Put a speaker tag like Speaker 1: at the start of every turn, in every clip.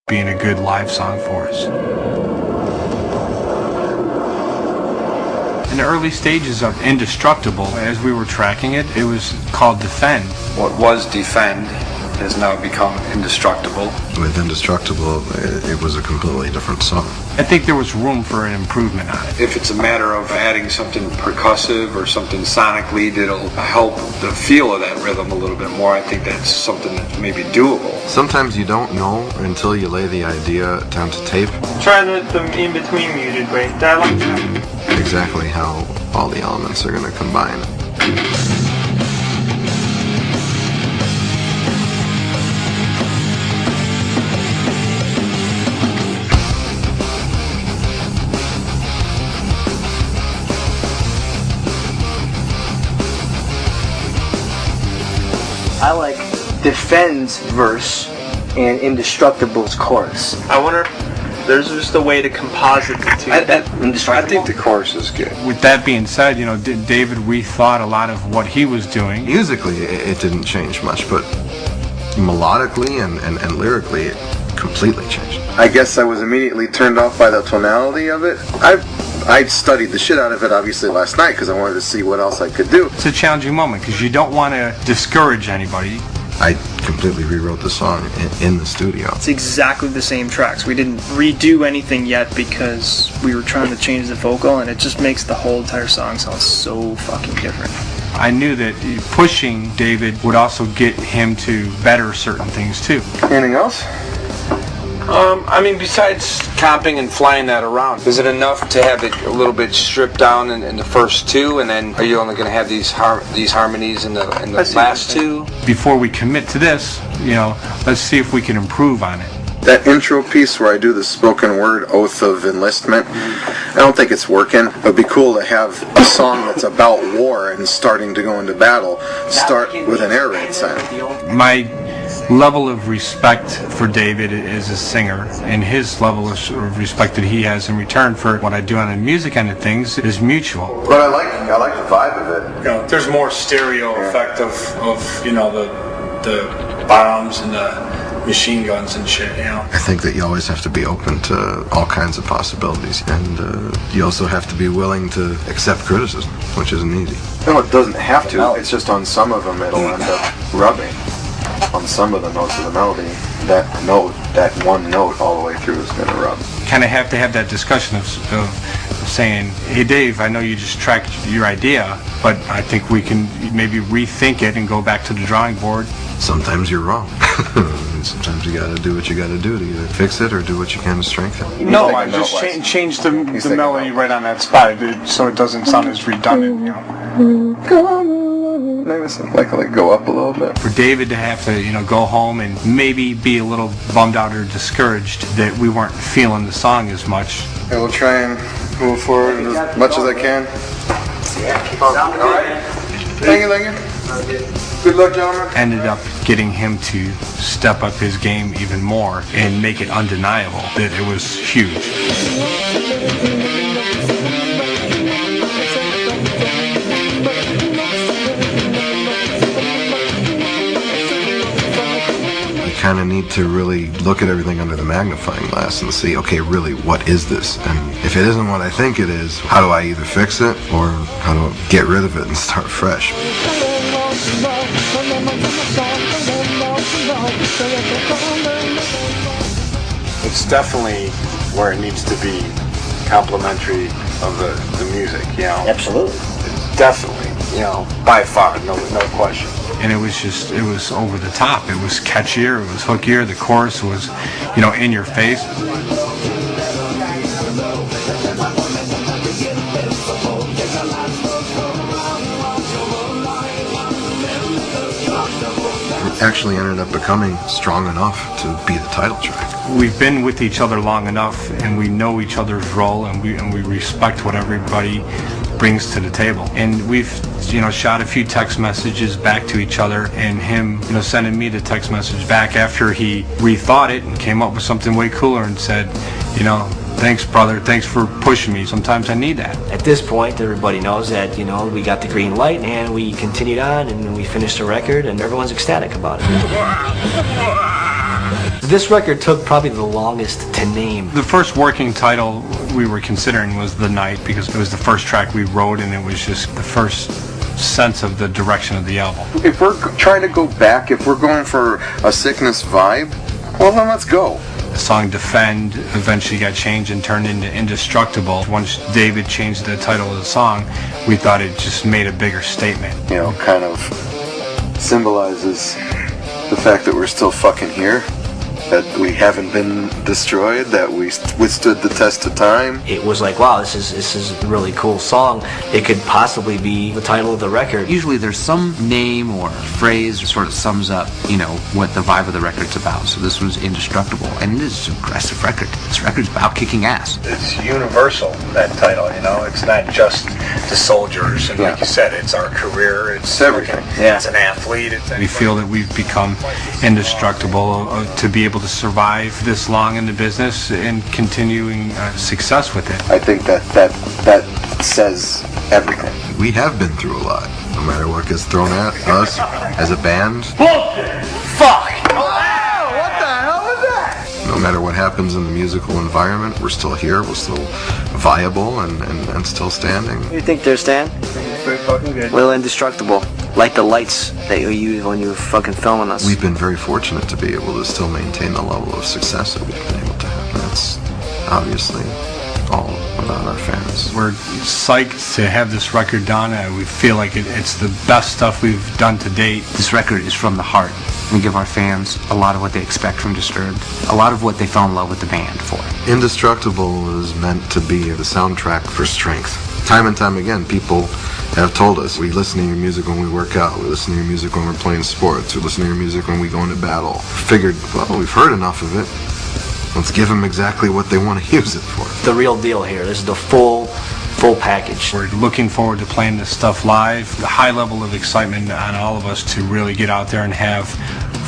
Speaker 1: being a good live song for us. In the early stages of Indestructible, as we were tracking it, it was called Defend.
Speaker 2: What was Defend has now become Indestructible.
Speaker 3: With Indestructible, it was a completely different song.
Speaker 1: I think there was room for an improvement on it.
Speaker 2: If it's a matter of adding something percussive or something sonically that'll help the feel of that rhythm a little bit more, I think that's something that may be doable.
Speaker 3: Sometimes you don't know until you lay the idea down to tape.
Speaker 4: Try the in-between muted way. I like that.
Speaker 3: Exactly how all the elements are going to combine.
Speaker 5: I like Defend's verse and Indestructible's chorus.
Speaker 4: I wonder if there's just a way to composite the two.
Speaker 2: I think the chorus is good.
Speaker 1: With that being said, David rethought a lot of what he was doing.
Speaker 3: Musically, it didn't change much, but melodically and lyrically, it completely changed.
Speaker 6: I guess I was immediately turned off by the tonality of it. I studied the shit out of it, obviously, last night because I wanted to see what else I could do.
Speaker 1: It's a challenging moment because you don't want to discourage anybody.
Speaker 3: I completely rewrote the song in the studio.
Speaker 4: It's exactly the same tracks. We didn't redo anything yet because we were trying to change the vocal, and it just makes the whole entire song sound so fucking different.
Speaker 1: I knew that pushing David would also get him to better certain things too.
Speaker 6: Anything else?
Speaker 2: Besides comping and flying that around, is it enough to have it a little bit stripped down in the first two, and then are you only going to have these harmonies in the last two?
Speaker 1: Before we commit to this, let's see if we can improve on it.
Speaker 6: That intro piece where I do the spoken word oath of enlistment, I don't think it's working. It would be cool to have a song that's about war and starting to go into battle start with an air raid sound.
Speaker 1: My level of respect for David as a singer and his level of respect that he has in return for what I do on the music end of things is mutual.
Speaker 6: But I like the vibe of it.
Speaker 7: There's more stereo effect of the bombs and the machine guns and shit,
Speaker 3: I think that you always have to be open to all kinds of possibilities, and you also have to be willing to accept criticism, which isn't easy.
Speaker 6: No, it doesn't have to. It's just on some of them it'll end up rubbing. On some of the notes of the melody, that one note all the way through is going to rub.
Speaker 1: Kind of have to have that discussion of saying, hey Dave, I know you just tracked your idea, but I think we can maybe rethink it and go back to the drawing board.
Speaker 3: Sometimes you're wrong. Sometimes you got to do what you got to do to either fix it or do what you can to strengthen it.
Speaker 7: No, I just changed the melody right on that spot so it doesn't sound as redundant,
Speaker 6: Like go up a little bit.
Speaker 1: For David to have to, go home and maybe be a little bummed out or discouraged that we weren't feeling the song as much.
Speaker 6: I will try and move forward as much as I can.
Speaker 5: Yeah, keep on.
Speaker 6: All right. Thank you. Good luck, gentlemen.
Speaker 1: Ended up getting him to step up his game even more and make it undeniable that it was huge.
Speaker 3: Kind of need to really look at everything under the magnifying glass and see, okay, really, what is this? And if it isn't what I think it is, how do I either fix it or how do I get rid of it and start fresh?
Speaker 7: It's definitely where it needs to be complementary of the music,
Speaker 5: Absolutely.
Speaker 7: It's definitely, by far, no question.
Speaker 1: And it was over the top. It was catchier, it was hookier, the chorus was, in your face.
Speaker 3: It actually ended up becoming strong enough to be the title track.
Speaker 1: We've been with each other long enough, and we know each other's role, and we respect what everybody brings to the table. And we've shot a few text messages back to each other, and him sending me the text message back after he rethought it and came up with something way cooler and said, thanks brother, thanks for pushing me, sometimes I need that.
Speaker 5: At this point everybody knows that we got the green light and we continued on and we finished the record and everyone's ecstatic about it. This record took probably the longest to name.
Speaker 1: The first working title we were considering was The Night, because it was the first track we wrote, and it was just the first sense of the direction of the album.
Speaker 6: If we're trying to go back, if we're going for a Sickness vibe, well then let's go.
Speaker 1: The song Defend eventually got changed and turned into Indestructible. Once David changed the title of the song, we thought it just made a bigger statement.
Speaker 6: You know, kind of symbolizes the fact that we're still fucking here, that we haven't been destroyed, that we withstood the test of time.
Speaker 5: It was like, wow, this is a really cool song. It could possibly be the title of the record.
Speaker 8: Usually there's some name or phrase that sort of sums up, what the vibe of the record's about. So this was Indestructible, and it is an aggressive record. This record's about kicking ass.
Speaker 9: It's universal, that title, It's not just the soldiers, and like you said, it's our career, it's
Speaker 6: everything.
Speaker 9: It's an athlete.
Speaker 1: We feel that we've become indestructible to be able to survive this long in the business and continuing success with it.
Speaker 6: I think that says everything.
Speaker 3: We have been through a lot. No matter what gets thrown at us as a band.
Speaker 9: Bullshit! Fuck!
Speaker 3: No matter what happens in the musical environment, we're still here, we're still viable and still standing.
Speaker 5: You think they're Stan?
Speaker 4: It's pretty fucking good.
Speaker 5: Well, Indestructible. Like the lights that you use when you're fucking filming us.
Speaker 3: We've been very fortunate to be able to still maintain the level of success that we've been able to have. And that's obviously all about our fans.
Speaker 1: We're psyched to have this record done. We feel like it's the best stuff we've done to date.
Speaker 8: This record is from the heart. We give our fans a lot of what they expect from Disturbed, a lot of what they fell in love with the band for.
Speaker 3: Indestructible is meant to be the soundtrack for strength. Time and time again, people have told us, we listen to your music when we work out, we listen to your music when we're playing sports, we listen to your music when we go into battle. Figured, well, we've heard enough of it. Let's give them exactly what they want to use it for.
Speaker 5: The real deal here. This is the full package.
Speaker 1: We're looking forward to playing this stuff live. The high level of excitement on all of us to really get out there and have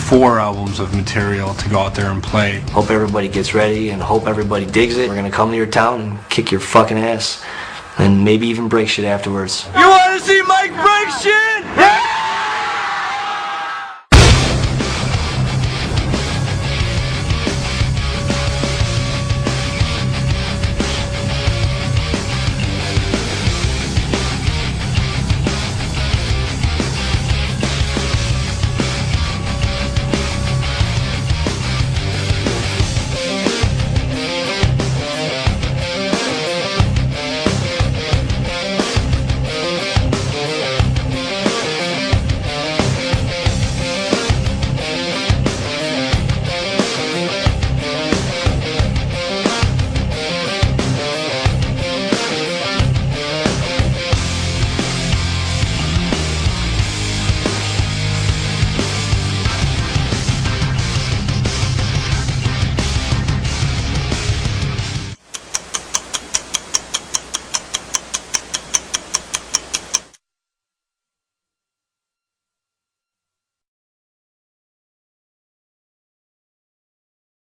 Speaker 1: 4 albums of material to go out there and play.
Speaker 5: Hope everybody gets ready and hope everybody digs it. We're gonna come to your town and kick your fucking ass and maybe even break shit afterwards.
Speaker 10: You wanna see Mike break shit?